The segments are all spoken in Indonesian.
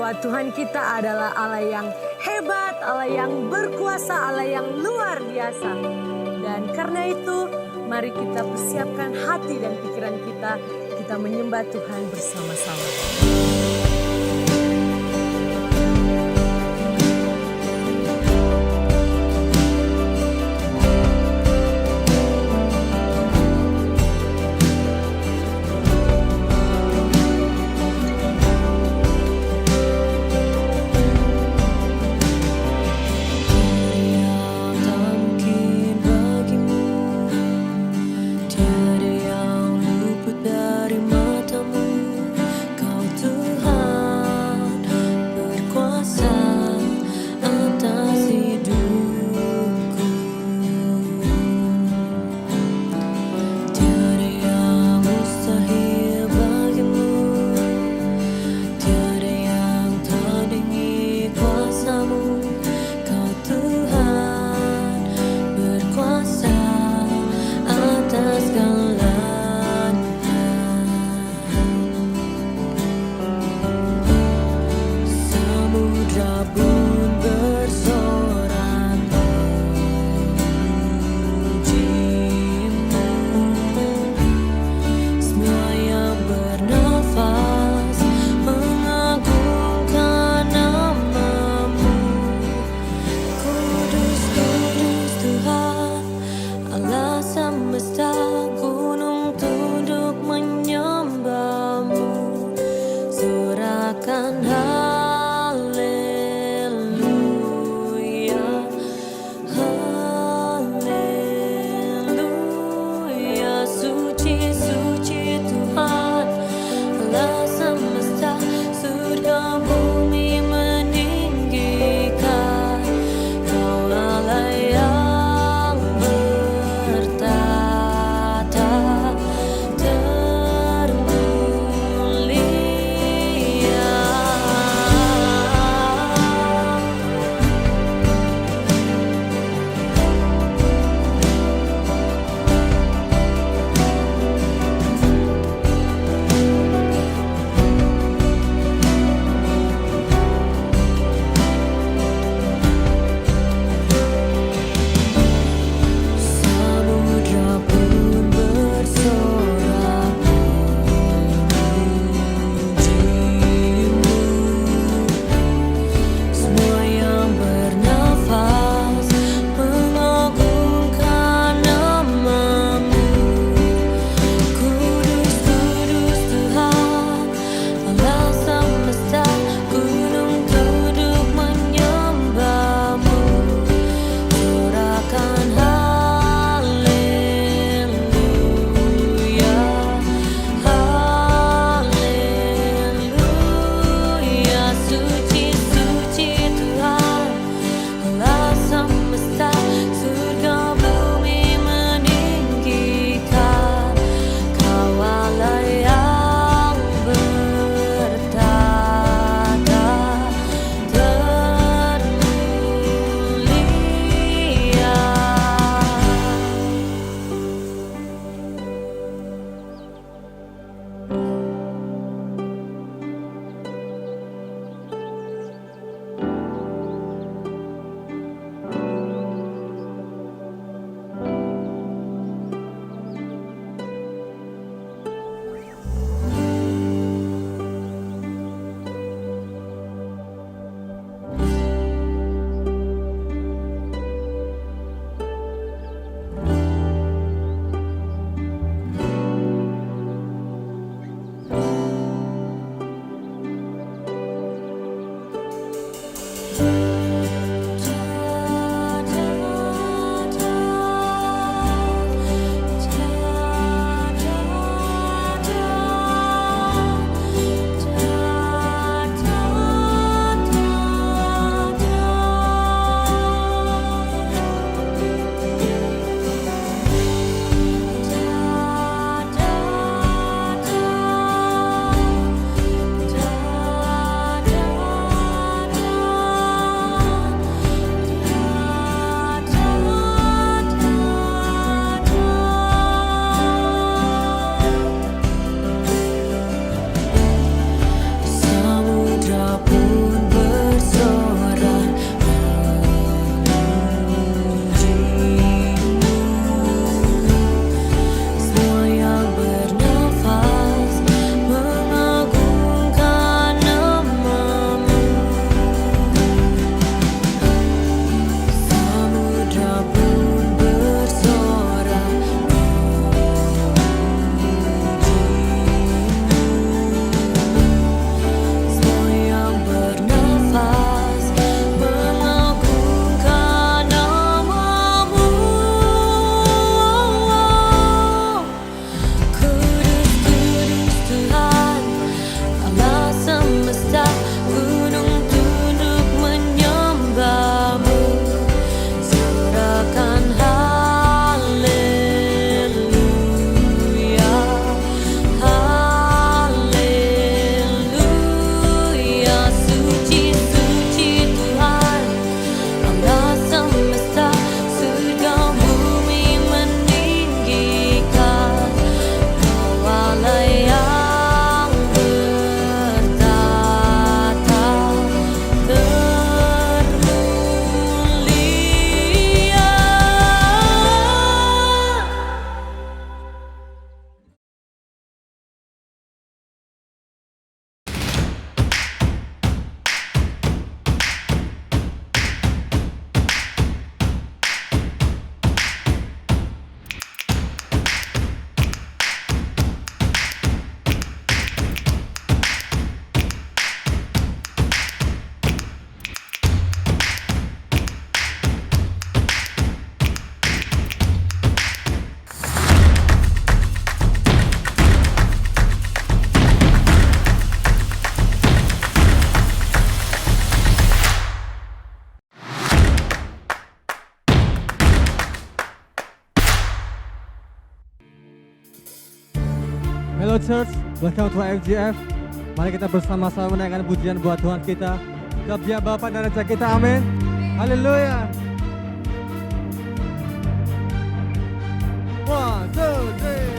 bahwa Tuhan kita adalah Allah yang hebat, Allah yang berkuasa, Allah yang luar biasa. Dan karena itu, mari kita persiapkan hati dan pikiran kita menyembah Tuhan bersama-sama. Tiada yang luput dari matamu, Kau Tuhan. Hello Church, welcome to FGF. Mari kita bersama-sama menaikkan pujian buat Tuhan kita. Sebab Dia Bapa dan Raja kita, amin. Haleluya. 1, 2, 3.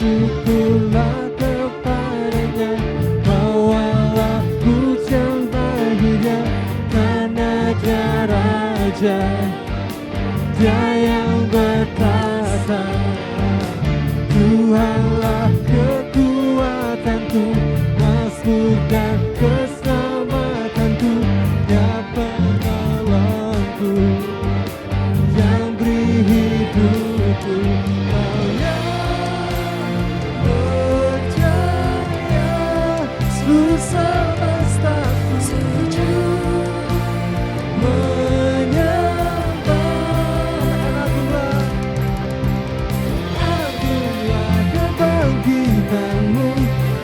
Bersyukurlah kepadanya, bawalah pujian baginya, karena Dia Raja, Dia yang bertata. Tuhanlah kekuatanku, masmur dan keselamatanku, Dia penolongku, yang beri hidupku. Kau yang berjaya, seluruh semesta sujud menyembah. Agunglah kebangkitanmu,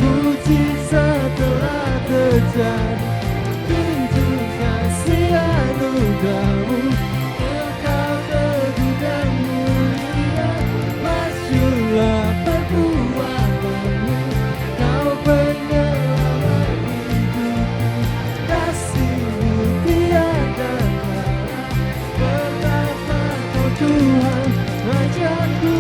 mujizat telah terjadi. Tunjuk kasih anugerahmu, Engkau teguh dan mulia. Masyurlah perbuatanmu, Kau penyelamat hidupku. Kasih-Mu tiada tara, berkata Kau Tuhan Rajaku.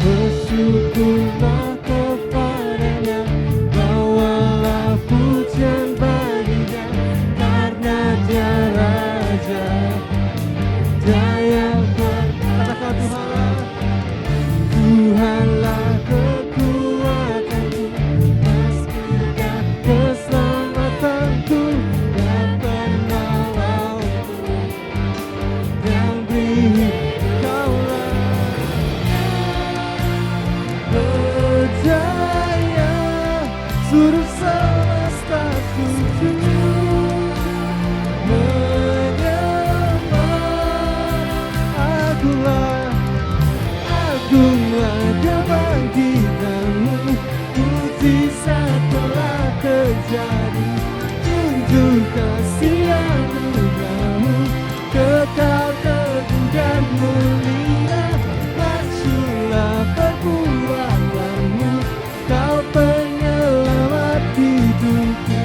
Bersyukurlah kepadanya, bawalah pujian baginya, karena Dia Raja, Dia yang berkata. Tuhanlah, Tuhanlah kekuatanku, masmur dan keselamatanku, Dia penolongku, yang beri. Kaulah berjaya, seluruh semesta sujud menyembah. Agunglah kebangkitanmu, mujizat telah terjadi. Tunjuk kasih anugerahmu, kekal teguh dan mulia. Masyurlah perbuatanmu, Kau penyelamat hidupku.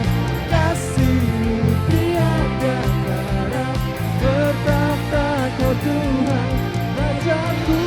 Kasih-Mu tiada tara, bertahta Kau Tuhan Rajaku.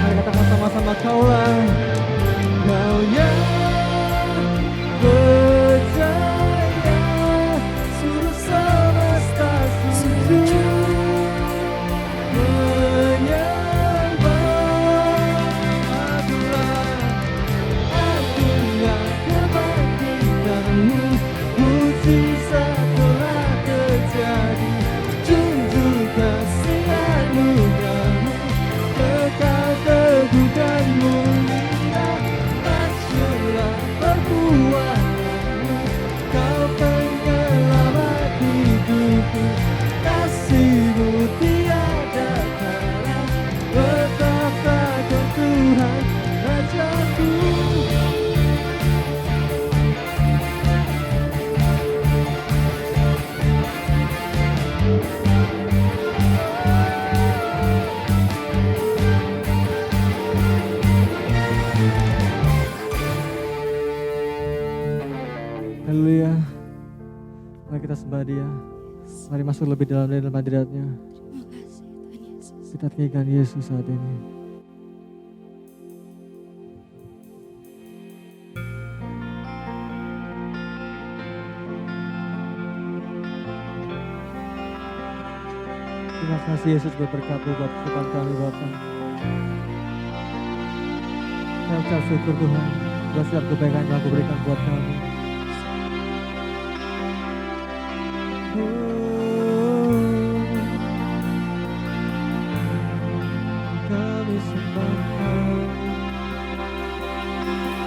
Mari katakan sama-sama, Kaulah, Kau yang berjaya, seluruh semesta sujud menyembah. Agunglah kebangkitanmu, mujizat telah terjadi. Tunjuk kasih anugerahmu, kekal teguh dan mulia. Masyurlah perbuatanmu, Kau penyelamat hidupku. Kasih-Mu tiada tara, bertahta Kau Tuhan Rajaku. Haleluya. Mari kita sembah Dia. Mari masuk lebih dalam hadirat-Nya. Kita tinggikan Yesus saat ini. Terima kasih Yesus berberkat buat kehidupan kami Bapa. Saya ucap syukur Tuhan buat setiap kebaikan yang Kau berikan buat kami. Kami sembah Kau.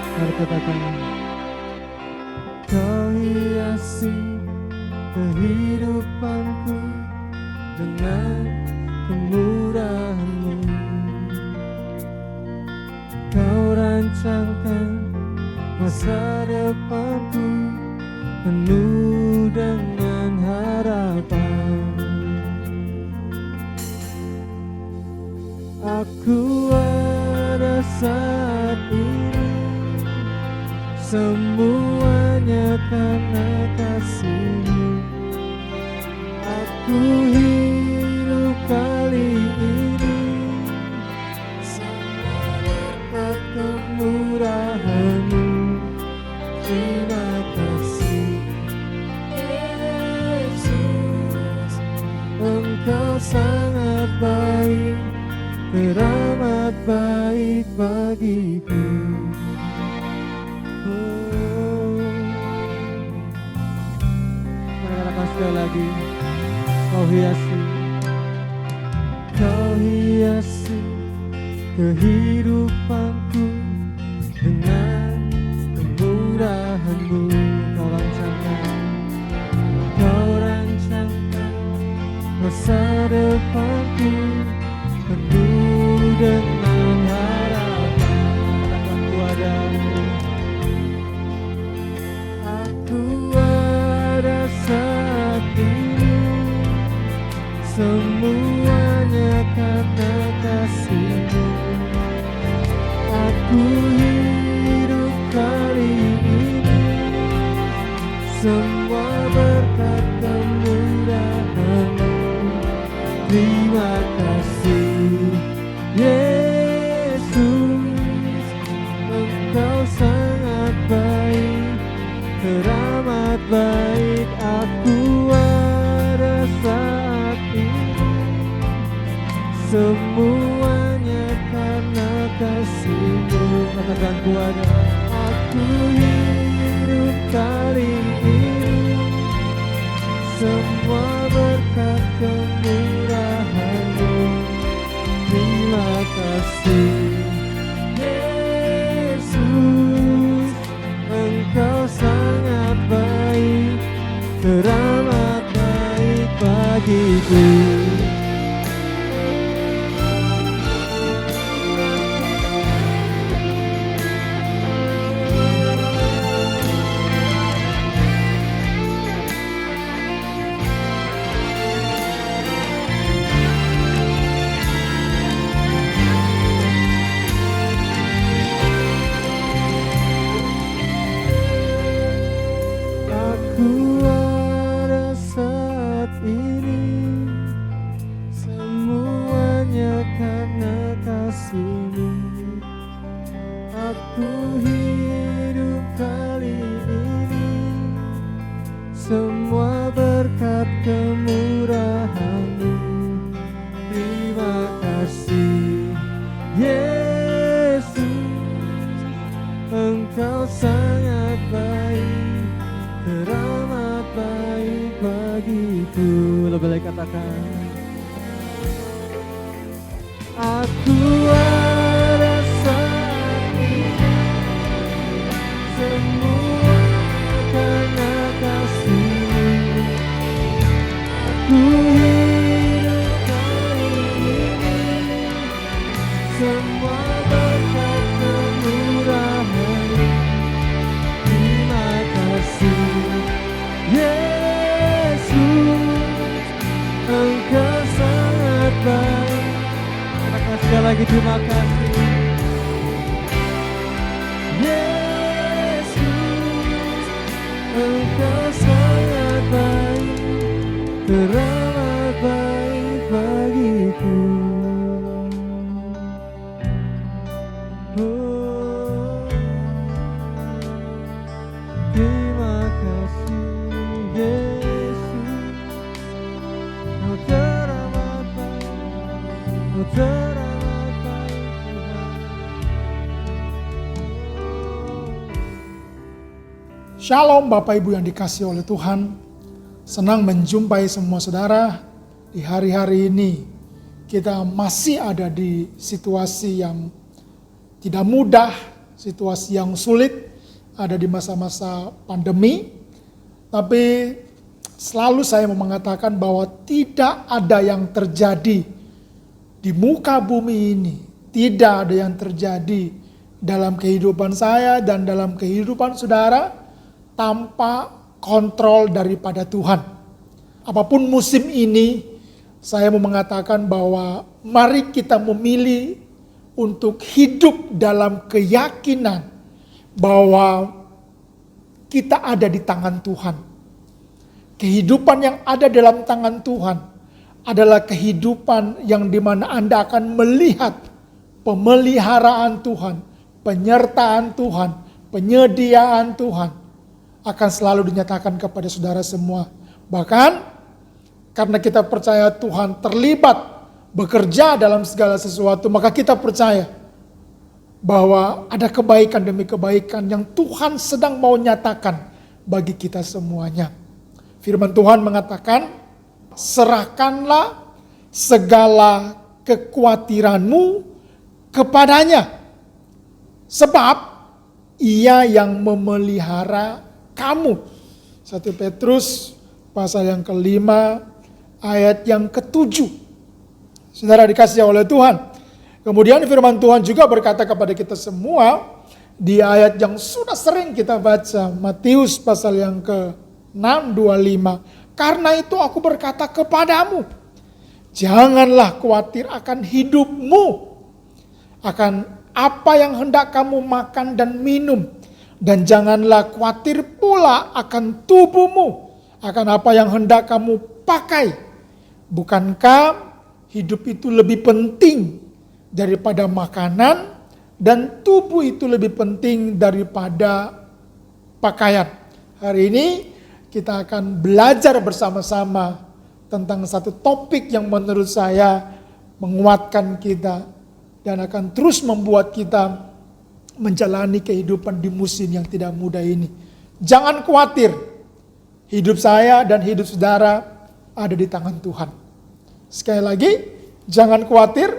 Mari katakan, Kau hiasi kehidupanku dengan kemurahan-Mu. Kau rancangkan masa depanku penuh dengan harapan. Aku ada saat ini semuanya karena kasih-Mu. Aku hidup kali ini semua berkat kemurahan-Mu. Terima kasih Yesus, Engkau sangat baik, teramat baik bagiku. Mari katakan sekali lagi, Kau hiasi kehidupanku dengan kemurahan-Mu. Kau rancangkan masa depanku penuh dengan harapan. Katakan aku ada saat ini semuanya karena kasih-Mu. Aku hidup kali ini semua berkat kemurahan-Mu. Terima kasih Yesus, Engkau sangat baik, teramat baik. Aku ada saat ini semuanya karena kasih-Mu. Katakan kuada, aku hidup kali ini semua berkat kemurahan-Mu. Terima kasih Yesus, Engkau sangat baik, teramat baik bagiku. Aku hidup kali ini semua berkat kemurahan-Mu. Terima kasih Yesus, Engkau sangat baik, teramat baik bagiku. Lebih baik katakan, aku ada saat ini semua karena kasih-Mu. Aku hidup kali ini semua berkat kemurahan-Mu. Terima kasih Yesus, Engkau sangat baik. Sekali lagi terima kasih Yesus, Engkau sangat baik, teramat baik bagiku. Oh, terima kasih Yesus, Kau teramat baik. Shalom Bapak Ibu yang dikasihi oleh Tuhan. Senang menjumpai semua saudara di hari-hari ini. Kita masih ada di situasi yang tidak mudah, situasi yang sulit, ada di masa-masa pandemi. Tapi selalu saya mau mengatakan bahwa tidak ada yang terjadi di muka bumi ini. Tidak ada yang terjadi dalam kehidupan saya dan dalam kehidupan saudara tanpa kontrol daripada Tuhan. Apapun musim ini, saya mau mengatakan bahwa mari kita memilih untuk hidup dalam keyakinan bahwa kita ada di tangan Tuhan. Kehidupan yang ada dalam tangan Tuhan adalah kehidupan yang dimana Anda akan melihat pemeliharaan Tuhan, penyertaan Tuhan, penyediaan Tuhan akan selalu dinyatakan kepada saudara semua. Bahkan karena kita percaya Tuhan terlibat bekerja dalam segala sesuatu, maka kita percaya bahwa ada kebaikan demi kebaikan yang Tuhan sedang mau nyatakan bagi kita semuanya. Firman Tuhan mengatakan, serahkanlah segala kekhawatiranmu kepadanya, sebab Ia yang memelihara kamu. 1 Petrus pasal yang ke-5 ayat yang ke-7. Saudara dikasihi oleh Tuhan. Kemudian firman Tuhan juga berkata kepada kita semua di ayat yang sudah sering kita baca, Matius pasal yang ke-6:25. Karena itu aku berkata kepadamu, janganlah khawatir akan hidupmu, akan apa yang hendak kamu makan dan minum. Dan janganlah khawatir pula akan tubuhmu, akan apa yang hendak kamu pakai. Bukankah hidup itu lebih penting daripada makanan, dan tubuh itu lebih penting daripada pakaian? Hari ini kita akan belajar bersama-sama tentang satu topik yang menurut saya menguatkan kita dan akan terus membuat kita menjalani kehidupan di musim yang tidak mudah ini. Jangan khawatir, hidup saya dan hidup saudara ada di tangan Tuhan. Sekali lagi, jangan khawatir,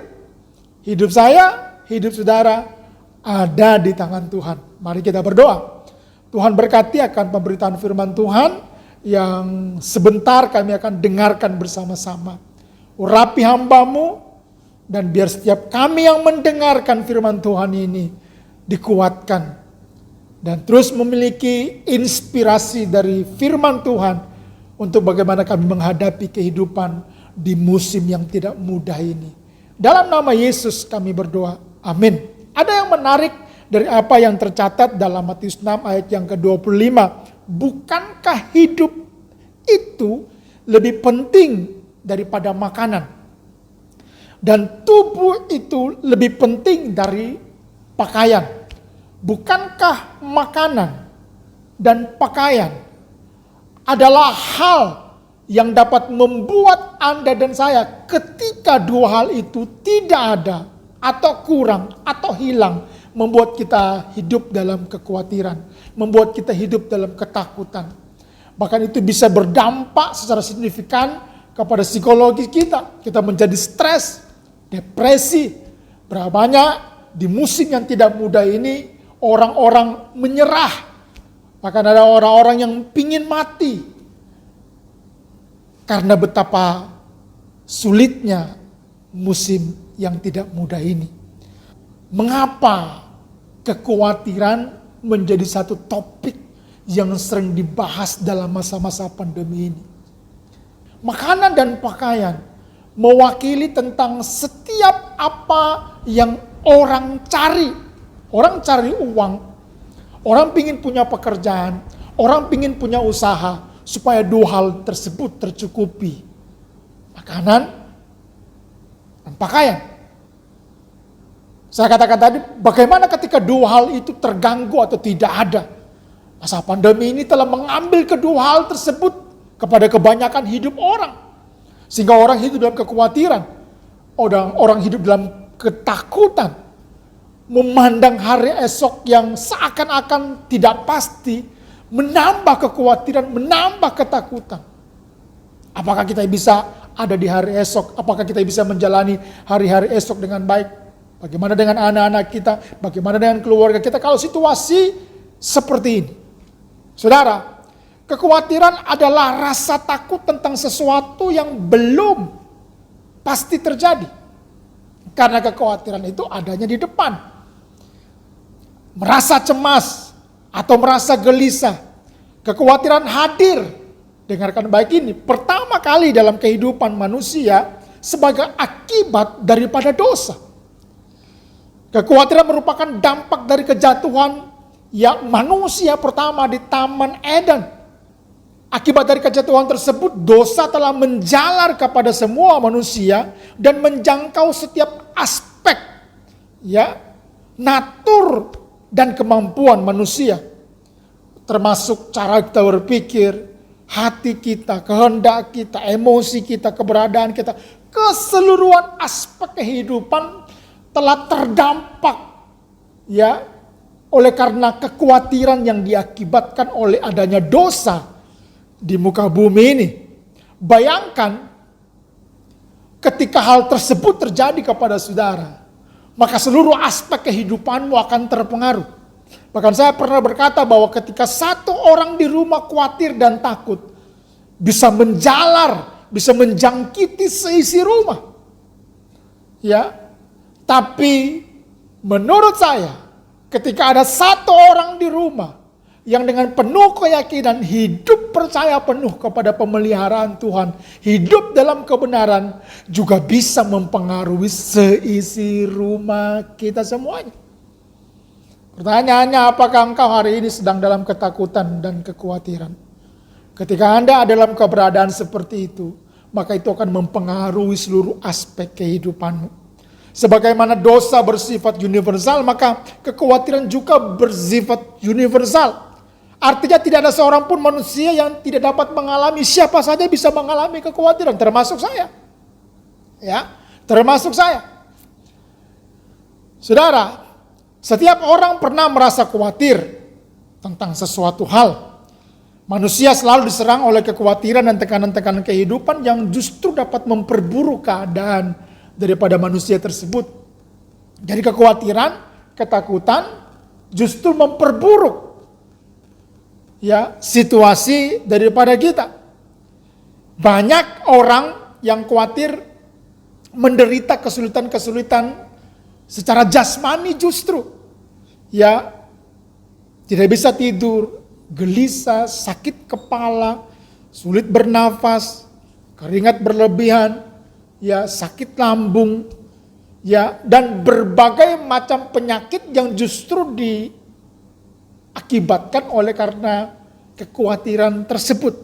hidup saya, hidup saudara ada di tangan Tuhan. Mari kita berdoa. Tuhan berkati akan pemberitaan firman Tuhan yang sebentar kami akan dengarkan bersama-sama. Urapi hamba-Mu, dan biar setiap kami yang mendengarkan firman Tuhan ini dikuatkan dan terus memiliki inspirasi dari firman Tuhan untuk bagaimana kami menghadapi kehidupan di musim yang tidak mudah ini. Dalam nama Yesus kami berdoa. Amin. Ada yang menarik dari apa yang tercatat dalam Matius 6 ayat yang ke-25. Bukankah hidup itu lebih penting daripada makanan? Dan tubuh itu lebih penting dari pakaian. Bukankah makanan dan pakaian adalah hal yang dapat membuat Anda dan saya ketika dua hal itu tidak ada atau kurang atau hilang, membuat kita hidup dalam kekhawatiran, membuat kita hidup dalam ketakutan. Bahkan itu bisa berdampak secara signifikan kepada psikologi kita. Kita menjadi stres, depresi. Berapa banyak di musim yang tidak mudah ini orang-orang menyerah. Bahkan ada orang-orang yang pingin mati. Karena betapa sulitnya musim yang tidak mudah ini. Mengapa kekhawatiran menjadi satu topik yang sering dibahas dalam masa-masa pandemi ini? Makanan dan pakaian mewakili tentang setiap apa yang orang cari. Orang cari uang, orang pingin punya pekerjaan, orang pingin punya usaha supaya dua hal tersebut tercukupi. Makanan dan pakaian. Saya katakan tadi, bagaimana ketika dua hal itu terganggu atau tidak ada? Masa pandemi ini telah mengambil kedua hal tersebut kepada kebanyakan hidup orang. Sehingga orang hidup dalam kekhawatiran. Orang hidup dalam ketakutan. Memandang hari esok yang seakan-akan tidak pasti, menambah kekhawatiran, menambah ketakutan. Apakah kita bisa ada di hari esok? Apakah kita bisa menjalani hari-hari esok dengan baik? Bagaimana dengan anak-anak kita? Bagaimana dengan keluarga kita kalau situasi seperti ini? Saudara, kekhawatiran adalah rasa takut tentang sesuatu yang belum pasti terjadi. Karena kekhawatiran itu adanya di depan. Merasa cemas atau merasa gelisah. Kekhawatiran hadir. Dengarkan baik ini. Pertama kali dalam kehidupan manusia sebagai akibat daripada dosa. Kekhawatiran merupakan dampak dari kejatuhan yang manusia pertama di Taman Eden. Akibat dari kejatuhan tersebut, dosa telah menjalar kepada semua manusia dan menjangkau setiap aspek, ya, natur dan kemampuan manusia, termasuk cara kita berpikir, hati kita, kehendak kita, emosi kita, keberadaan kita, keseluruhan aspek kehidupan telah terdampak, ya, oleh karena kekhawatiran yang diakibatkan oleh adanya dosa di muka bumi ini. Bayangkan ketika hal tersebut terjadi kepada saudara, maka seluruh aspek kehidupanmu akan terpengaruh. Bahkan saya pernah berkata bahwa ketika satu orang di rumah khawatir dan takut, bisa menjalar, bisa menjangkiti seisi rumah. Ya, tapi menurut saya, ketika ada satu orang di rumah yang dengan penuh keyakinan hidup percaya penuh kepada pemeliharaan Tuhan, hidup dalam kebenaran, juga bisa mempengaruhi seisi rumah kita semuanya. Pertanyaannya, apakah engkau hari ini sedang dalam ketakutan dan kekhawatiran? Ketika Anda dalam keberadaan seperti itu, maka itu akan mempengaruhi seluruh aspek kehidupanmu. Sebagaimana dosa bersifat universal, maka kekhawatiran juga bersifat universal. Artinya tidak ada seorang pun manusia yang tidak dapat mengalami, siapa saja bisa mengalami kekhawatiran, termasuk saya. Ya, termasuk saya. Saudara, setiap orang pernah merasa khawatir tentang sesuatu hal. Manusia selalu diserang oleh kekhawatiran dan tekanan-tekanan kehidupan yang justru dapat memperburuk keadaan daripada manusia tersebut. Jadi kekhawatiran, ketakutan justru memperburuk, ya, situasi daripada kita. Banyak orang yang khawatir menderita kesulitan-kesulitan secara jasmani justru. Ya, tidak bisa tidur, gelisah, sakit kepala, sulit bernafas, keringat berlebihan, ya, sakit lambung, ya, dan berbagai macam penyakit yang justru diakibatkan oleh karena kekhawatiran tersebut.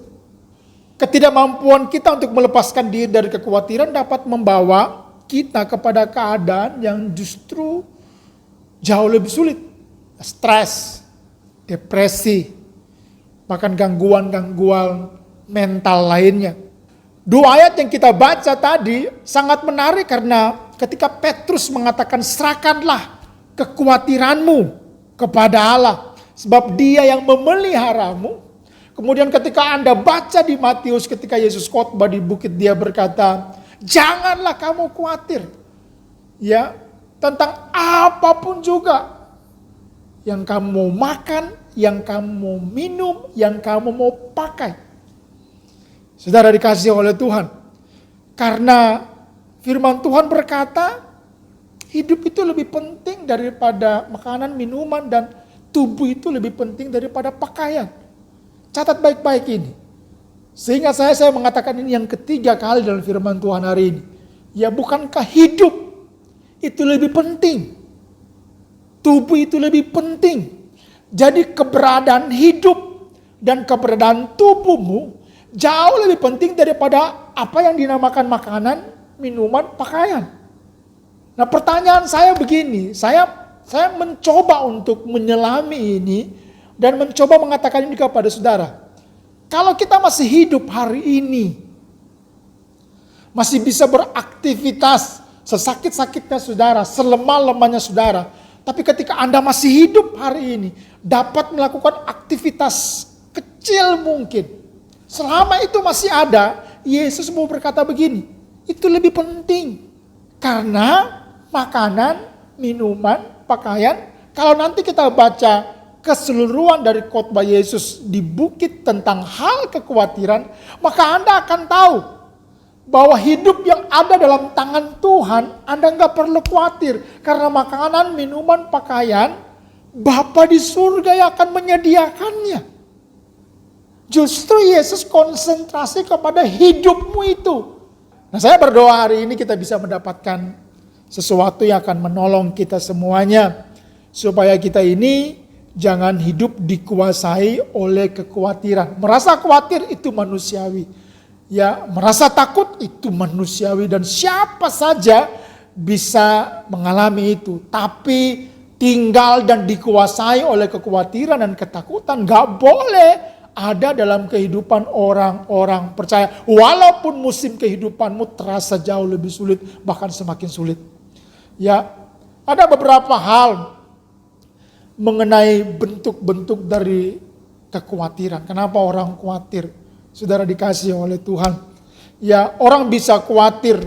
Ketidakmampuan kita untuk melepaskan diri dari kekhawatiran dapat membawa kita kepada keadaan yang justru jauh lebih sulit. Stres, depresi, bahkan gangguan-gangguan mental lainnya. Dua ayat yang kita baca tadi sangat menarik karena ketika Petrus mengatakan serahkanlah kekhawatiranmu kepada Allah, sebab Dia yang memeliharamu. Kemudian ketika Anda baca di Matius ketika Yesus khotbah di bukit, Dia berkata, janganlah kamu khawatir, ya, tentang apapun juga yang kamu mau makan, yang kamu mau minum, yang kamu mau pakai. Saudara dikasihi oleh Tuhan, karena firman Tuhan berkata, hidup itu lebih penting daripada makanan, minuman, dan tubuh itu lebih penting daripada pakaian. Catat baik-baik ini. Sehingga saya mengatakan ini yang ketiga kali dalam firman Tuhan hari ini. Ya, bukankah hidup itu lebih penting? Tubuh itu lebih penting. Jadi keberadaan hidup dan keberadaan tubuhmu jauh lebih penting daripada apa yang dinamakan makanan, minuman, pakaian. Nah, pertanyaan saya begini, saya mencoba untuk menyelami ini dan mencoba mengatakan ini kepada saudara. Kalau kita masih hidup hari ini, masih bisa beraktivitas sesakit-sakitnya saudara, selemah-lemahnya saudara, tapi ketika Anda masih hidup hari ini, dapat melakukan aktivitas sekecil mungkin. Selama itu masih ada, Yesus mau berkata begini, itu lebih penting. Karena makanan, minuman, pakaian, kalau nanti kita baca keseluruhan dari khotbah Yesus di bukit tentang hal kekhawatiran, maka Anda akan tahu bahwa hidup yang ada dalam tangan Tuhan, Anda nggak perlu khawatir. Karena makanan, minuman, pakaian, Bapa di surga yang akan menyediakannya. Justru Yesus konsentrasi kepada hidupmu itu. Nah, saya berdoa hari ini kita bisa mendapatkan sesuatu yang akan menolong kita semuanya. Supaya kita ini jangan hidup dikuasai oleh kekhawatiran. Merasa khawatir itu manusiawi. Ya, merasa takut itu manusiawi dan siapa saja bisa mengalami itu. Tapi tinggal dan dikuasai oleh kekhawatiran dan ketakutan gak boleh ada dalam kehidupan orang-orang percaya. Walaupun musim kehidupanmu terasa jauh lebih sulit, bahkan semakin sulit. Ya, ada beberapa hal mengenai bentuk-bentuk dari kekhawatiran. Kenapa orang khawatir? Saudara dikasih oleh Tuhan. Ya, orang bisa khawatir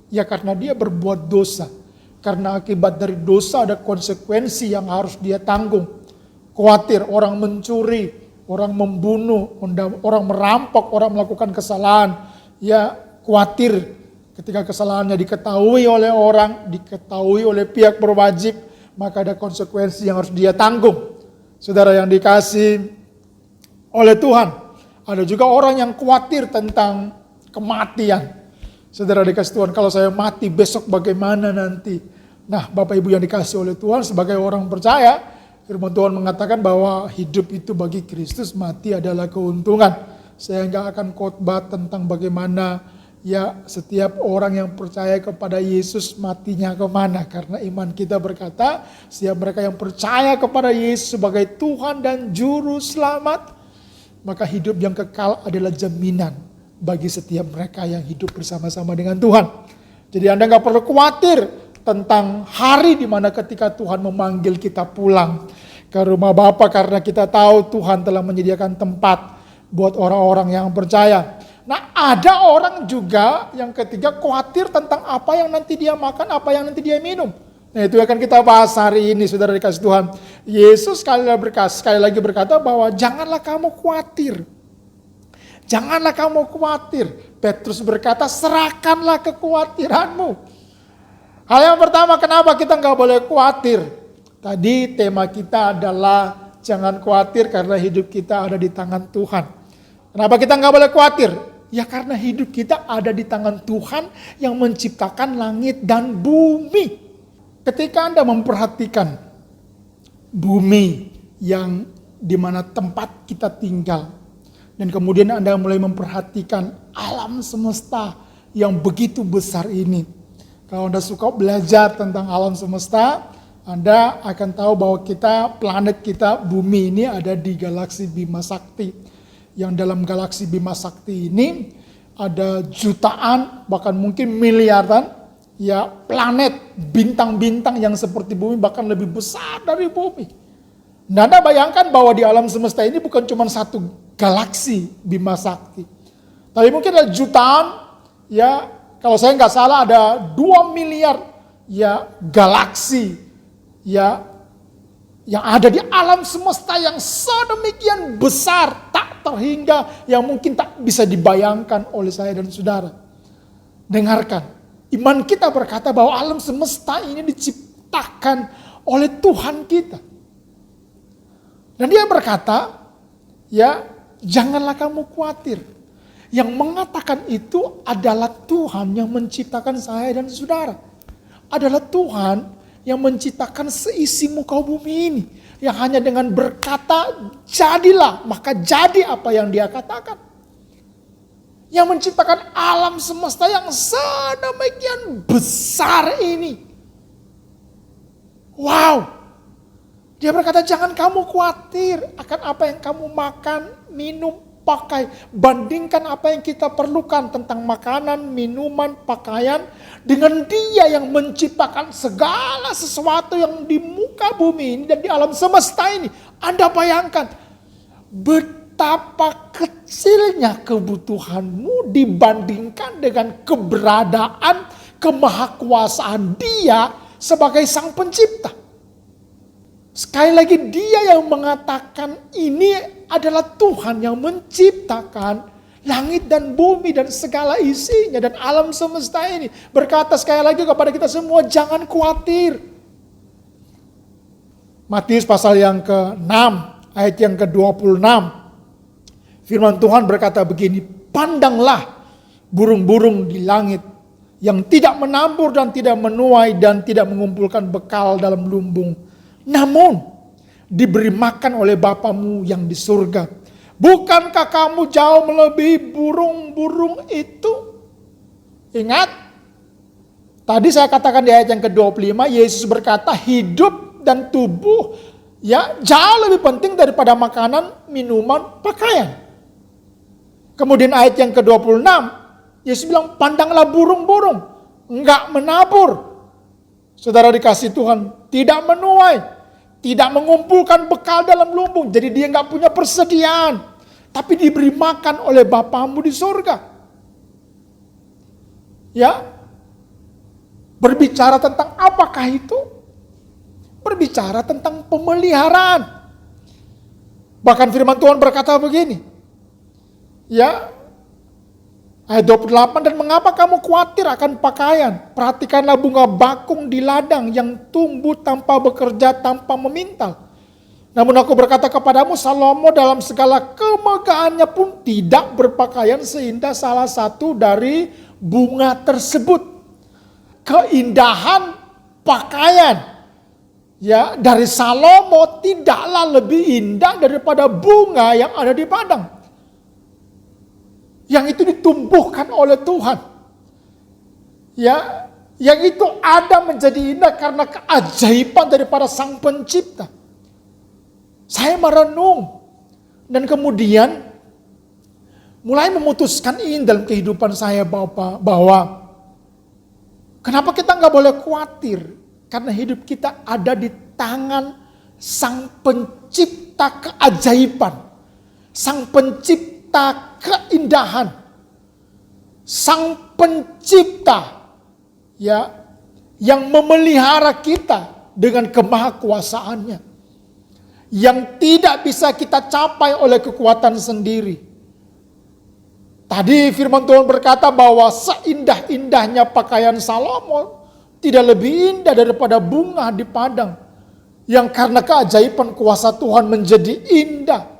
ya karena dia berbuat dosa. Karena akibat dari dosa ada konsekuensi yang harus dia tanggung. Khawatir orang mencuri, orang membunuh, orang merampok, orang melakukan kesalahan. Ya, khawatir ketika kesalahannya diketahui oleh orang, diketahui oleh pihak berwajib, maka ada konsekuensi yang harus dia tanggung. Saudara yang dikasih oleh Tuhan. Ada juga orang yang khawatir tentang kematian. Saudara dikasih Tuhan, kalau saya mati besok bagaimana nanti? Nah, Bapak Ibu yang dikasih oleh Tuhan sebagai orang percaya, firman Tuhan mengatakan bahwa hidup itu bagi Kristus, mati adalah keuntungan. Saya nggak akan khotbah tentang bagaimana ya setiap orang yang percaya kepada Yesus matinya kemana. Karena iman kita berkata, setiap mereka yang percaya kepada Yesus sebagai Tuhan dan Juru Selamat, maka hidup yang kekal adalah jaminan bagi setiap mereka yang hidup bersama-sama dengan Tuhan. Jadi Anda gak perlu khawatir tentang hari di mana ketika Tuhan memanggil kita pulang ke rumah Bapa, karena kita tahu Tuhan telah menyediakan tempat buat orang-orang yang percaya. Nah, ada orang juga yang ketiga khawatir tentang apa yang nanti dia makan, apa yang nanti dia minum. Nah, itu akan kita bahas hari ini, saudara dikasih Tuhan. Yesus sekali lagi berkata bahwa janganlah kamu khawatir. Janganlah kamu khawatir. Petrus berkata, serahkanlah kekhawatiranmu. Hal yang pertama, kenapa kita nggak boleh khawatir? Tadi tema kita adalah jangan khawatir karena hidup kita ada di tangan Tuhan. Kenapa kita nggak boleh khawatir? Ya karena hidup kita ada di tangan Tuhan yang menciptakan langit dan bumi. Ketika Anda memperhatikan bumi yang dimana tempat kita tinggal, dan kemudian Anda mulai memperhatikan alam semesta yang begitu besar ini. Kalau Anda suka belajar tentang alam semesta, Anda akan tahu bahwa planet kita, bumi ini ada di galaksi Bima Sakti. Yang dalam galaksi Bima Sakti ini ada jutaan, bahkan mungkin miliaran ya planet, bintang-bintang yang seperti bumi, bahkan lebih besar dari bumi. Nah, Anda bayangkan bahwa di alam semesta ini bukan cuma satu galaksi Bima Sakti. Tapi mungkin ada jutaan, ya kalau saya nggak salah ada 2 miliar ya galaksi ya yang ada di alam semesta yang sedemikian besar, tak terhingga, yang mungkin tak bisa dibayangkan oleh saya dan saudara. Dengarkan. Iman kita berkata bahwa alam semesta ini diciptakan oleh Tuhan kita. Dan dia berkata, ya janganlah kamu khawatir. Yang mengatakan itu adalah Tuhan yang menciptakan saya dan saudara. Adalah Tuhan yang menciptakan seisi muka bumi ini. Yang hanya dengan berkata, jadilah, maka jadi apa yang dia katakan. Yang menciptakan alam semesta yang sedemikian besar ini. Wow. Dia berkata, jangan kamu khawatir akan apa yang kamu makan, minum, pakai. Bandingkan apa yang kita perlukan tentang makanan, minuman, pakaian. Dengan dia yang menciptakan segala sesuatu yang di muka bumi ini dan di alam semesta ini. Anda bayangkan. betapa kecilnya kebutuhanmu dibandingkan dengan keberadaan, kemahakuasaan Dia sebagai Sang Pencipta. Sekali lagi, Dia yang mengatakan ini adalah Tuhan yang menciptakan langit dan bumi dan segala isinya dan alam semesta ini. Berkata sekali lagi kepada kita semua, jangan khawatir. Matius pasal yang ke-6 ayat yang ke-26. Firman Tuhan berkata begini, pandanglah burung-burung di langit yang tidak menabur dan tidak menuai dan tidak mengumpulkan bekal dalam lumbung. Namun diberi makan oleh Bapamu yang di surga. Bukankah kamu jauh melebihi burung-burung itu? Ingat, tadi saya katakan di ayat yang ke-25, Yesus berkata hidup dan tubuh ya jauh lebih penting daripada makanan, minuman, pakaian. Kemudian ayat yang ke-26, Yesus bilang pandanglah burung-burung, enggak menabur. Saudara dikasih Tuhan, tidak menuai, tidak mengumpulkan bekal dalam lumbung. Jadi dia enggak punya persediaan, tapi diberi makan oleh Bapamu di surga. Ya, berbicara tentang apakah itu? Berbicara tentang pemeliharaan. Bahkan firman Tuhan berkata begini. Ya, ayat 28, dan mengapa kamu khawatir akan pakaian? Perhatikanlah bunga bakung di ladang yang tumbuh tanpa bekerja, tanpa memintal. Namun aku berkata kepadamu, Salomo dalam segala kemegahannya pun tidak berpakaian seindah salah satu dari bunga tersebut. Keindahan pakaian ya dari Salomo tidaklah lebih indah daripada bunga yang ada di padang. Yang itu ditumbuhkan oleh Tuhan. Ya, yang itu ada menjadi indah karena keajaiban daripada Sang Pencipta. Saya merenung dan kemudian mulai memutuskan ini dalam kehidupan saya bahwa kenapa kita nggak boleh khawatir karena hidup kita ada di tangan Sang Pencipta keajaiban, Sang Pencipta keindahan, Sang Pencipta ya yang memelihara kita dengan kemahakuasaannya, yang tidak bisa kita capai oleh kekuatan sendiri. Tadi firman Tuhan berkata bahwa seindah-indahnya pakaian Salomo tidak lebih indah daripada bunga di padang yang karena keajaiban kuasa Tuhan menjadi indah.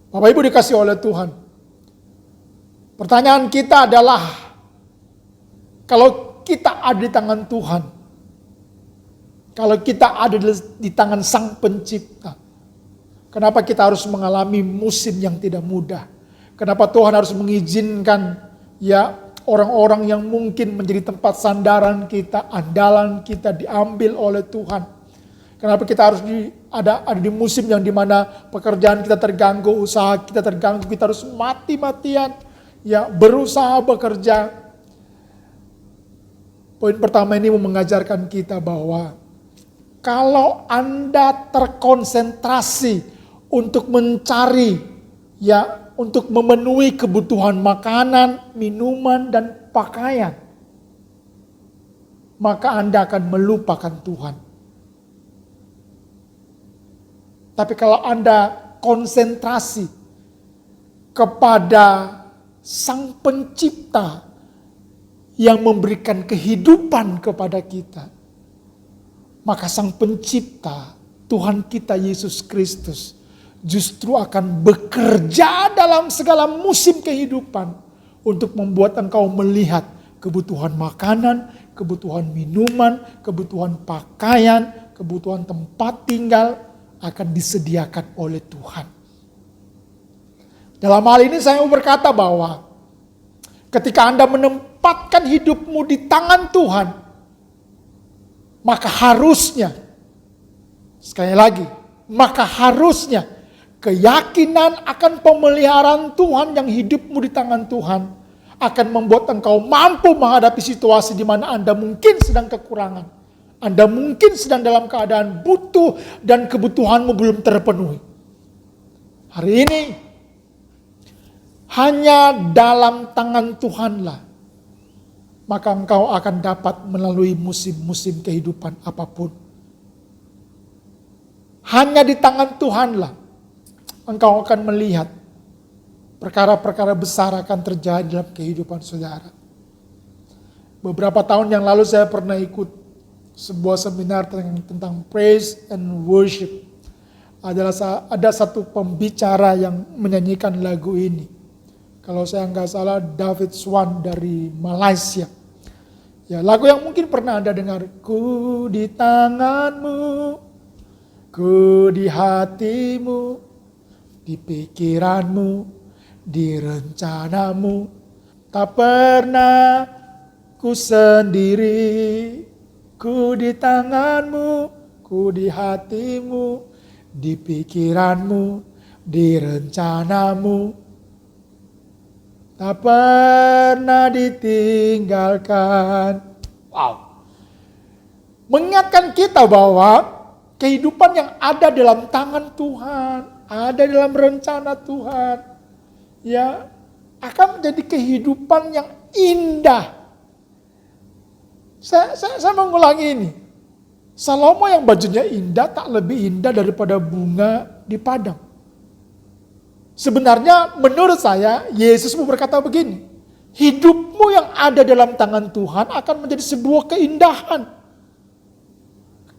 Bapak Ibu dikasih oleh Tuhan. Pertanyaan kita adalah, kalau kita ada di tangan Tuhan, kalau kita ada di tangan Sang Pencipta, kenapa kita harus mengalami musim yang tidak mudah? Kenapa Tuhan harus mengizinkan ya orang-orang yang mungkin menjadi tempat sandaran kita, andalan kita diambil oleh Tuhan? Kenapa kita harus ada di musim yang dimana pekerjaan kita terganggu, usaha kita terganggu, kita harus mati-matian ya berusaha bekerja. Poin pertama ini mengajarkan kita bahwa kalau Anda terkonsentrasi untuk mencari ya untuk memenuhi kebutuhan makanan, minuman dan pakaian, maka Anda akan melupakan Tuhan. Tapi kalau Anda konsentrasi kepada Sang Pencipta yang memberikan kehidupan kepada kita, maka Sang Pencipta, Tuhan kita Yesus Kristus, justru akan bekerja dalam segala musim kehidupan untuk membuat engkau melihat kebutuhan makanan, kebutuhan minuman, kebutuhan pakaian, kebutuhan tempat tinggal akan disediakan oleh Tuhan. Dalam hal ini saya mau berkata bahwa ketika Anda menempatkan hidupmu di tangan Tuhan, maka harusnya, sekali lagi, maka harusnya keyakinan akan pemeliharaan Tuhan yang hidupmu di tangan Tuhan akan membuat engkau mampu menghadapi situasi di mana Anda mungkin sedang kekurangan. Anda mungkin sedang dalam keadaan butuh dan kebutuhanmu belum terpenuhi. Hari ini hanya dalam tangan Tuhanlah maka engkau akan dapat melalui musim-musim kehidupan apapun. Hanya di tangan Tuhanlah engkau akan melihat perkara-perkara besar akan terjadi dalam kehidupan saudara. Beberapa tahun yang lalu saya pernah ikut sebuah seminar tentang praise and worship. Ada satu pembicara yang menyanyikan lagu ini. Kalau saya nggak salah David Swan dari Malaysia. Ya, lagu yang mungkin pernah Anda dengar. Ku di tanganmu, ku di hatimu, di pikiranmu, di rencanamu. Tak pernah ku sendiri, ku di tanganmu, ku di hatimu, di pikiranmu, di rencanamu. Tak pernah ditinggalkan. Wow. Mengingatkan kita bahwa kehidupan yang ada dalam tangan Tuhan, ada dalam rencana Tuhan, ya akan menjadi kehidupan yang indah. Saya mengulangi ini. Salomo yang bajunya indah tak lebih indah daripada bunga di padang. Sebenarnya menurut saya Yesus mau berkata begini. Hidupmu yang ada dalam tangan Tuhan akan menjadi sebuah keindahan.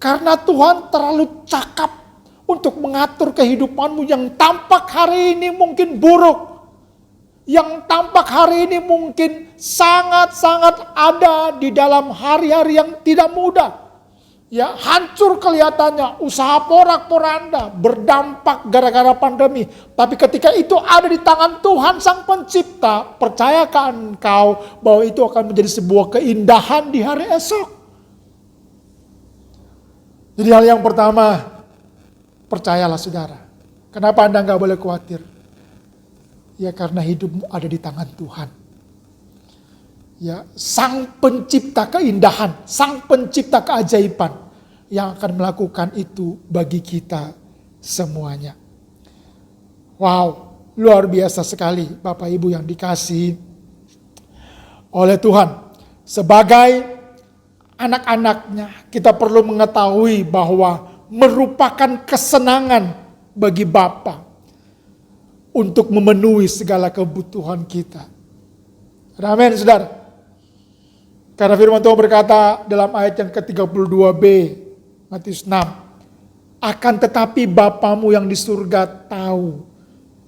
Karena Tuhan terlalu cakap untuk mengatur kehidupanmu yang tampak hari ini mungkin buruk. Yang tampak hari ini mungkin sangat-sangat ada di dalam hari-hari yang tidak mudah. Ya, hancur kelihatannya, usaha porak-poranda, berdampak gara-gara pandemi. Tapi ketika itu ada di tangan Tuhan Sang Pencipta, percayakan engkau bahwa itu akan menjadi sebuah keindahan di hari esok. Jadi hal yang pertama, percayalah saudara. Kenapa Anda nggak boleh khawatir? Ya karena hidupmu ada di tangan Tuhan. Ya, Sang Pencipta keindahan, Sang Pencipta keajaiban yang akan melakukan itu bagi kita semuanya. Wow, luar biasa sekali Bapak Ibu yang dikasihi oleh Tuhan. Sebagai anak-anaknya kita perlu mengetahui bahwa merupakan kesenangan bagi Bapa untuk memenuhi segala kebutuhan kita. Amin, saudara. Karena firman Tuhan berkata dalam ayat yang ke-32b, Matius 6. Akan tetapi Bapamu yang di surga tahu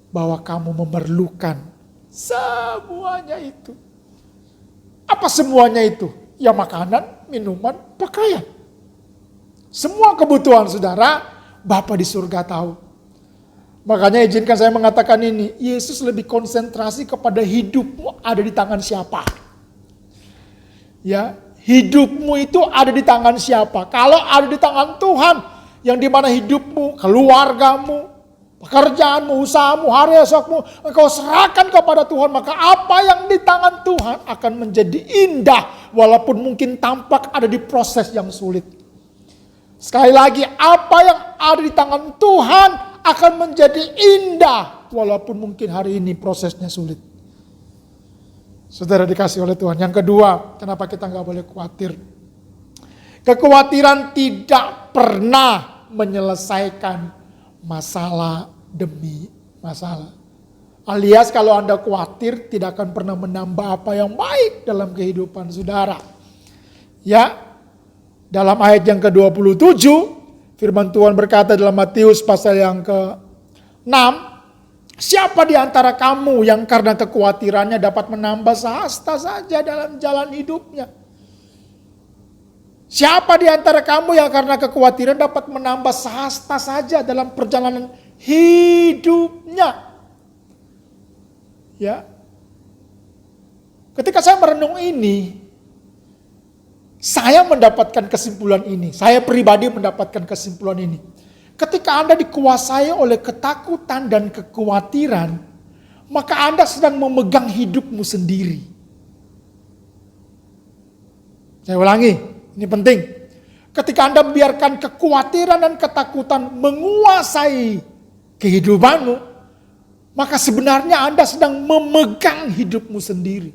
bahwa kamu memerlukan semuanya itu. Apa semuanya itu? Ya makanan, minuman, pakaian. Semua kebutuhan saudara, Bapa di surga tahu. Makanya izinkan saya mengatakan ini, Yesus lebih konsentrasi kepada hidupmu ada di tangan siapa. Ya, hidupmu itu ada di tangan siapa? Kalau ada di tangan Tuhan, yang dimana hidupmu, keluargamu, pekerjaanmu, usahamu, hari esokmu, engkau serahkan kepada Tuhan, maka apa yang di tangan Tuhan akan menjadi indah, walaupun mungkin tampak ada di proses yang sulit. Sekali lagi, apa yang ada di tangan Tuhan akan menjadi indah, walaupun mungkin hari ini prosesnya sulit. Saudara dikasih oleh Tuhan. Yang kedua, kenapa kita nggak boleh khawatir? Kekhawatiran tidak pernah menyelesaikan masalah demi masalah. Alias kalau Anda khawatir tidak akan pernah menambah apa yang baik dalam kehidupan saudara. Ya, dalam ayat yang ke-27, firman Tuhan berkata dalam Matius pasal yang ke-6, siapa di antara kamu yang karena kekhawatirannya dapat menambah sehasta saja dalam jalan hidupnya? Siapa di antara kamu yang karena kekhawatiran dapat menambah sehasta saja dalam perjalanan hidupnya? Ya. Ketika saya merenung ini, saya mendapatkan kesimpulan ini. Saya pribadi mendapatkan kesimpulan ini. Ketika Anda dikuasai oleh ketakutan dan kekhawatiran, maka Anda sedang memegang hidupmu sendiri. Saya ulangi, ini penting. Ketika Anda membiarkan kekhawatiran dan ketakutan menguasai kehidupanmu, maka sebenarnya Anda sedang memegang hidupmu sendiri.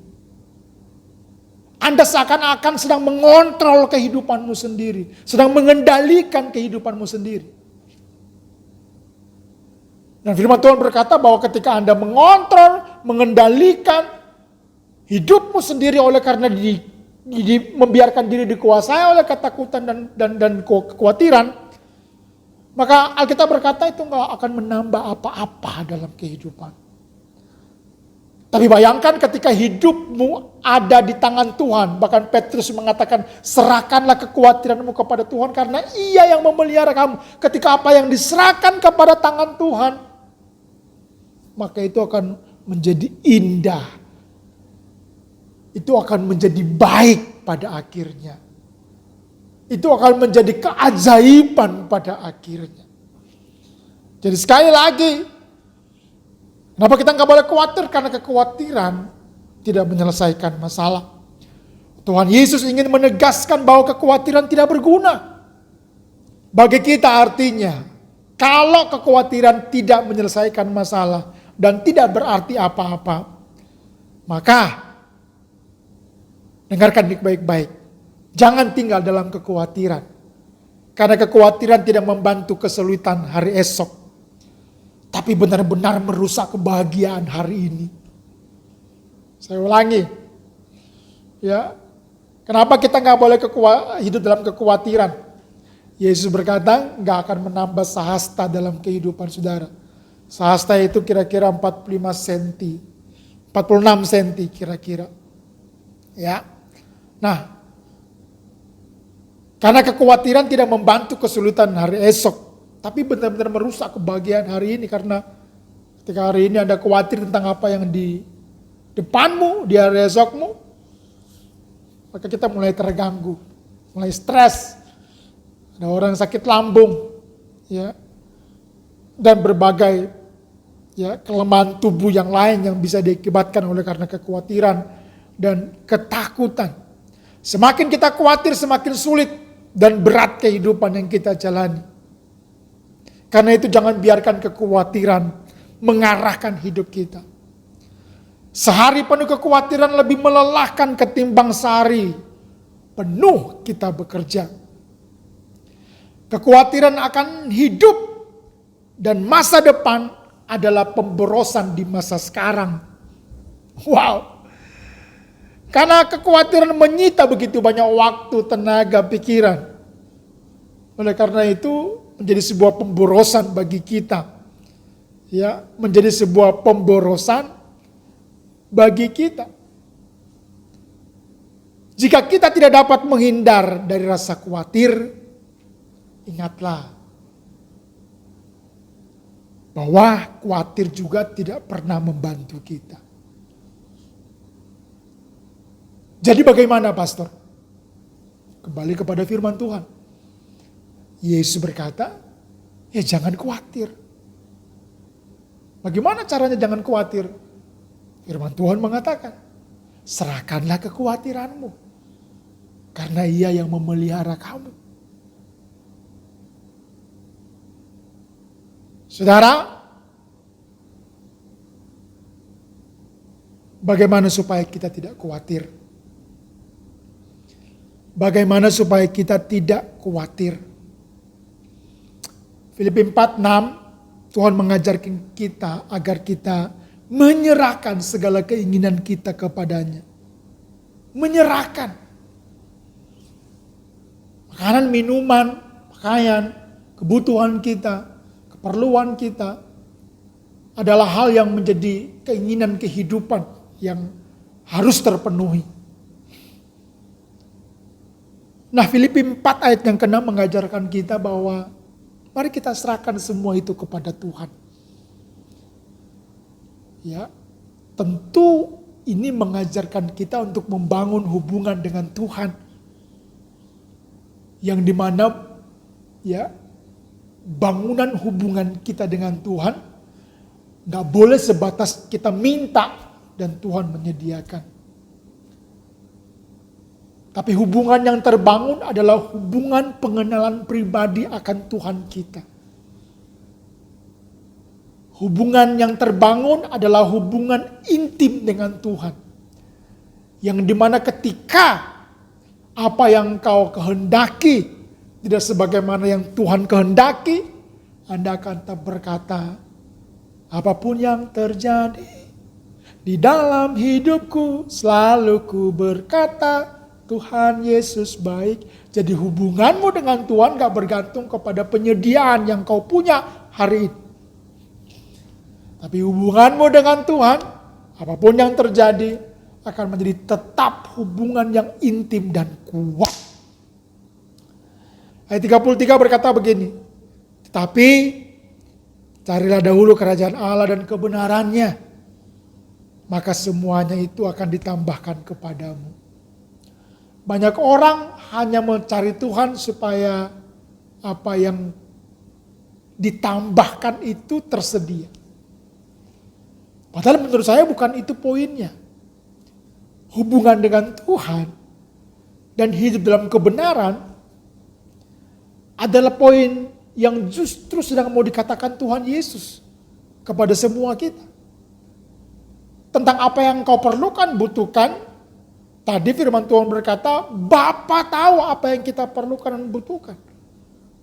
Anda seakan-akan sedang mengontrol kehidupanmu sendiri, sedang mengendalikan kehidupanmu sendiri. Dan firman Tuhan berkata bahwa ketika Anda mengontrol, mengendalikan hidupmu sendiri oleh karena membiarkan diri dikuasai oleh ketakutan dan kekhawatiran, maka Alkitab berkata itu nggak akan menambah apa-apa dalam kehidupan. Tapi bayangkan ketika hidupmu ada di tangan Tuhan, bahkan Petrus mengatakan serahkanlah kekhawatiranmu kepada Tuhan karena Ia yang memelihara kamu. Ketika apa yang diserahkan kepada tangan Tuhan, maka itu akan menjadi indah. Itu akan menjadi baik pada akhirnya. Itu akan menjadi keajaiban pada akhirnya. Jadi sekali lagi, kenapa kita nggak boleh khawatir? Karena kekhawatiran tidak menyelesaikan masalah. Tuhan Yesus ingin menegaskan bahwa kekhawatiran tidak berguna. Bagi kita artinya, kalau kekhawatiran tidak menyelesaikan masalah dan tidak berarti apa-apa, maka dengarkan baik-baik. Jangan tinggal dalam kekhawatiran. Karena kekhawatiran tidak membantu kesulitan hari esok. Tapi benar-benar merusak kebahagiaan hari ini. Saya ulangi. Ya, kenapa kita nggak boleh hidup dalam kekhawatiran? Yesus berkata nggak akan menambah sahasta dalam kehidupan saudara. Sahasta itu kira-kira 45 cm. 46 cm kira-kira. Ya. Nah, karena kekhawatiran tidak membantu kesulitan hari esok, tapi benar-benar merusak kebahagiaan hari ini. Karena ketika hari ini Anda khawatir tentang apa yang di depanmu, di hari esokmu, maka kita mulai terganggu, mulai stres. Ada orang sakit lambung, ya, dan berbagai ya kelemahan tubuh yang lain yang bisa diakibatkan oleh karena kekhawatiran dan ketakutan. Semakin kita khawatir, semakin sulit dan berat kehidupan yang kita jalani. Karena itu jangan biarkan kekhawatiran mengarahkan hidup kita. Sehari penuh kekhawatiran lebih melelahkan ketimbang sehari penuh kita bekerja. Kekhawatiran akan hidup dan masa depan adalah pemborosan di masa sekarang. Wow. Karena kekhawatiran menyita begitu banyak waktu, tenaga, pikiran. Oleh karena itu menjadi sebuah pemborosan bagi kita. Ya, menjadi sebuah pemborosan bagi kita. Jika kita tidak dapat menghindar dari rasa khawatir, ingatlah bahwa khawatir juga tidak pernah membantu kita. Jadi bagaimana pastor? Kembali kepada firman Tuhan. Yesus berkata, ya jangan khawatir. Bagaimana caranya jangan khawatir? Firman Tuhan mengatakan, serahkanlah kekhawatiranmu. Karena Ia yang memelihara kamu. Saudara, bagaimana supaya kita tidak khawatir? Bagaimana supaya kita tidak khawatir? Filipi 4:6, Tuhan mengajarkan kita agar kita menyerahkan segala keinginan kita kepadanya. Menyerahkan. Makanan, minuman, pakaian, kebutuhan kita, keperluan kita adalah hal yang menjadi keinginan kehidupan yang harus terpenuhi. Nah, Filipi 4 ayat yang ke-6 mengajarkan kita bahwa mari kita serahkan semua itu kepada Tuhan. Ya, tentu ini mengajarkan kita untuk membangun hubungan dengan Tuhan. Yang dimana ya bangunan hubungan kita dengan Tuhan gak boleh sebatas kita minta dan Tuhan menyediakan. Tapi hubungan yang terbangun adalah hubungan pengenalan pribadi akan Tuhan kita. Hubungan yang terbangun adalah hubungan intim dengan Tuhan. Yang dimana ketika apa yang kau kehendaki tidak sebagaimana yang Tuhan kehendaki, Anda akan tetap berkata, apapun yang terjadi di dalam hidupku, selalu ku berkata, Tuhan Yesus baik. Jadi hubunganmu dengan Tuhan gak bergantung kepada penyediaan yang kau punya hari ini. Tapi hubunganmu dengan Tuhan, apapun yang terjadi, akan menjadi tetap hubungan yang intim dan kuat. Ayat 33 berkata begini, tetapi carilah dahulu kerajaan Allah dan kebenarannya, maka semuanya itu akan ditambahkan kepadamu. Banyak orang hanya mencari Tuhan supaya apa yang ditambahkan itu tersedia. Padahal menurut saya bukan itu poinnya. Hubungan dengan Tuhan dan hidup dalam kebenaran adalah poin yang justru sedang mau dikatakan Tuhan Yesus kepada semua kita. Tentang apa yang kau perlukan, butuhkan. Tadi firman Tuhan berkata, Bapa tahu apa yang kita perlukan dan butuhkan.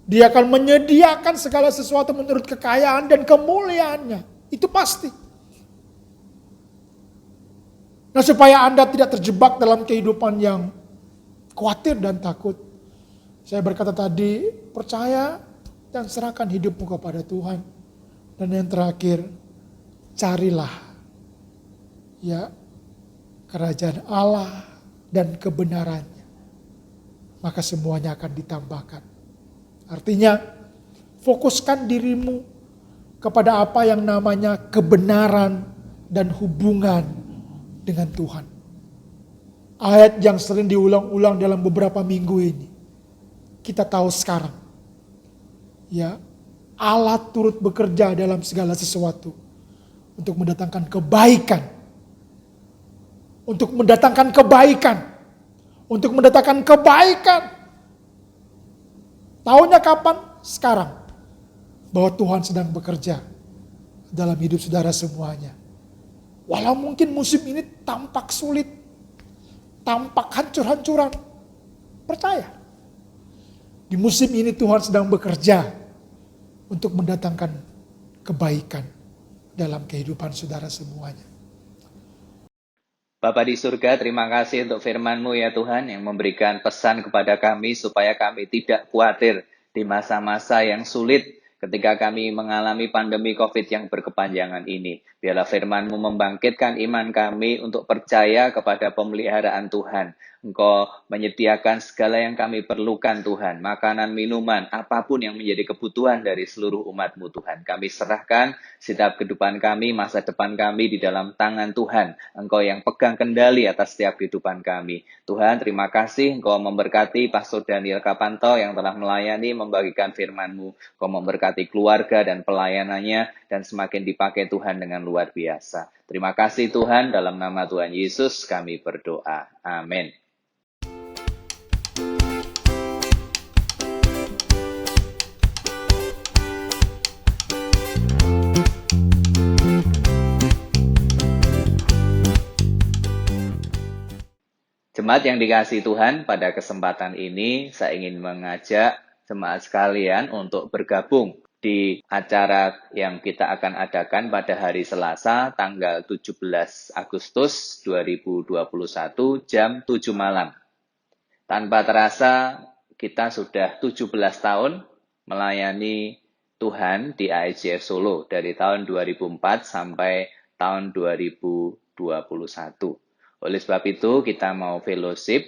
Dia akan menyediakan segala sesuatu menurut kekayaan dan kemuliaannya. Itu pasti. Nah, supaya Anda tidak terjebak dalam kehidupan yang khawatir dan takut, saya berkata tadi, percaya dan serahkan hidupmu kepada Tuhan. Dan yang terakhir, carilah ya kerajaan Allah dan kebenarannya. Maka semuanya akan ditambahkan. Artinya, fokuskan dirimu kepada apa yang namanya kebenaran dan hubungan dengan Tuhan. Ayat yang sering diulang-ulang dalam beberapa minggu ini. Kita tahu sekarang. Ya, Allah turut bekerja dalam segala sesuatu. Untuk mendatangkan kebaikan. Untuk mendatangkan kebaikan. Untuk mendatangkan kebaikan. Tahunya kapan? Sekarang. Bahwa Tuhan sedang bekerja dalam hidup saudara semuanya. Walau mungkin musim ini tampak sulit, tampak hancur-hancuran, percaya. Di musim ini Tuhan sedang bekerja untuk mendatangkan kebaikan dalam kehidupan saudara semuanya. Bapa di surga, terima kasih untuk firman-Mu ya Tuhan yang memberikan pesan kepada kami supaya kami tidak khawatir di masa-masa yang sulit ketika kami mengalami pandemi COVID yang berkepanjangan ini. Biarlah firman-Mu membangkitkan iman kami untuk percaya kepada pemeliharaan Tuhan. Engkau menyediakan segala yang kami perlukan Tuhan. Makanan, minuman, apapun yang menjadi kebutuhan dari seluruh umat-Mu Tuhan. Kami serahkan setiap kehidupan kami, masa depan kami di dalam tangan Tuhan. Engkau yang pegang kendali atas setiap kehidupan kami. Tuhan, terima kasih Engkau memberkati Pastor Daniel Kapanto yang telah melayani, membagikan firman-Mu. Engkau memberkati keluarga dan pelayanannya dan semakin dipakai Tuhan dengan luar biasa. Terima kasih Tuhan, dalam nama Tuhan Yesus kami berdoa. Amin. Jemaat yang dikasihi Tuhan, pada kesempatan ini saya ingin mengajak jemaat sekalian untuk bergabung di acara yang kita akan adakan pada hari Selasa tanggal 17 Agustus 2021 jam 7 malam. Tanpa terasa kita sudah 17 tahun melayani Tuhan di ICF Solo dari tahun 2004 sampai tahun 2021. Oleh sebab itu kita mau fellowship,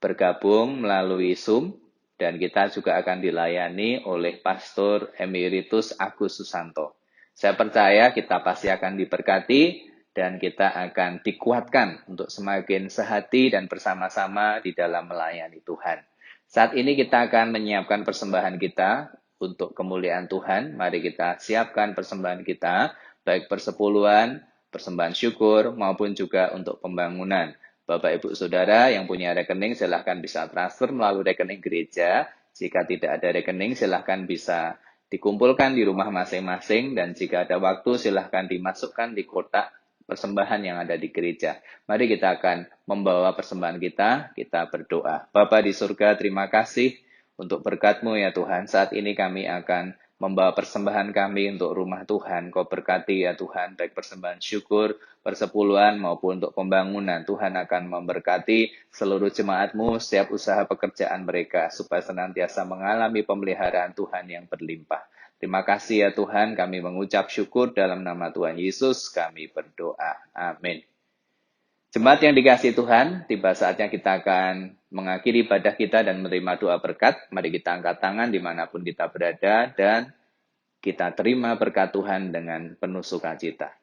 bergabung melalui Zoom, dan kita juga akan dilayani oleh Pastor Emeritus Agus Susanto. Saya percaya kita pasti akan diberkati dan kita akan dikuatkan untuk semakin sehati dan bersama-sama di dalam melayani Tuhan. Saat ini kita akan menyiapkan persembahan kita untuk kemuliaan Tuhan. Mari kita siapkan persembahan kita, baik persepuluhan, persembahan syukur, maupun juga untuk pembangunan. Bapak, Ibu, Saudara yang punya rekening, silahkan bisa transfer melalui rekening gereja. Jika tidak ada rekening, silahkan bisa dikumpulkan di rumah masing-masing, dan jika ada waktu silahkan dimasukkan di kotak persembahan yang ada di gereja. Mari kita akan membawa persembahan kita berdoa. Bapa di surga, terima kasih untuk berkat-Mu ya Tuhan. Saat ini kami akan membawa persembahan kami untuk rumah Tuhan. Kau berkati ya Tuhan, baik persembahan syukur, persepuluhan maupun untuk pembangunan. Tuhan akan memberkati seluruh jemaat-Mu, setiap usaha pekerjaan mereka, supaya senantiasa mengalami pemeliharaan Tuhan yang berlimpah. Terima kasih ya Tuhan, kami mengucap syukur dalam nama Tuhan Yesus, kami berdoa. Amin. Jemaat yang dikasihi Tuhan, tiba saatnya kita akan mengakhiri ibadah kita dan menerima doa berkat. Mari kita angkat tangan dimanapun kita berada dan kita terima berkat Tuhan dengan penuh sukacita.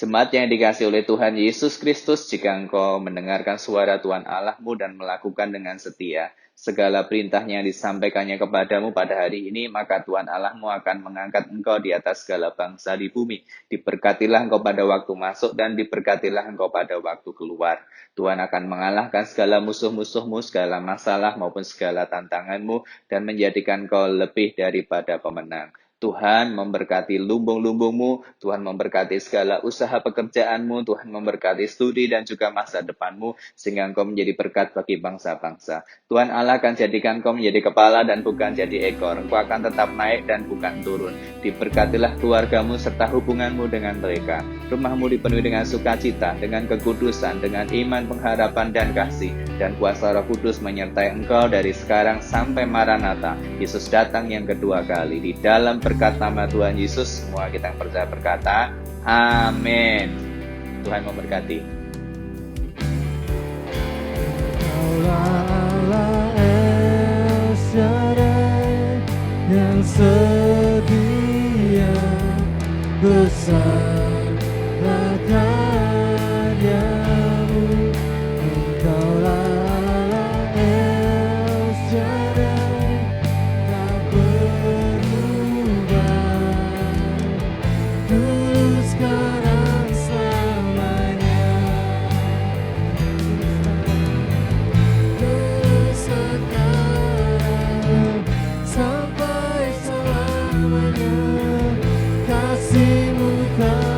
Jemaat yang dikasihi oleh Tuhan Yesus Kristus, jika engkau mendengarkan suara Tuhan Allahmu dan melakukan dengan setia segala perintahnya yang disampaikannya kepadamu pada hari ini, maka Tuhan Allahmu akan mengangkat engkau di atas segala bangsa di bumi. Diberkatilah engkau pada waktu masuk dan diberkatilah engkau pada waktu keluar. Tuhan akan mengalahkan segala musuh-musuhmu, segala masalah maupun segala tantanganmu, dan menjadikan engkau lebih daripada pemenang. Tuhan memberkati lumbung-lumbungmu, Tuhan memberkati segala usaha pekerjaanmu, Tuhan memberkati studi dan juga masa depanmu, sehingga engkau menjadi berkat bagi bangsa-bangsa. Tuhan Allah akan jadikan engkau menjadi kepala dan bukan jadi ekor. Engkau akan tetap naik dan bukan turun. Diberkatilah keluargamu serta hubunganmu dengan mereka. Rumahmu dipenuhi dengan sukacita, dengan kekudusan, dengan iman, pengharapan, dan kasih. Dan kuasa Roh Kudus menyertai engkau dari sekarang sampai Maranatha. Yesus datang yang kedua kali. Di dalam berkat nama Tuhan Yesus, semua kita yang percaya berkata, amin. Tuhan memberkati. Allah El Shaddai yang setia besarlah karyamu. Engkaulah Allah El Shaddai, tak berubah, dulu sekarang selamanya. Dulu sekarang sampai selamanya, kasih-Mu tak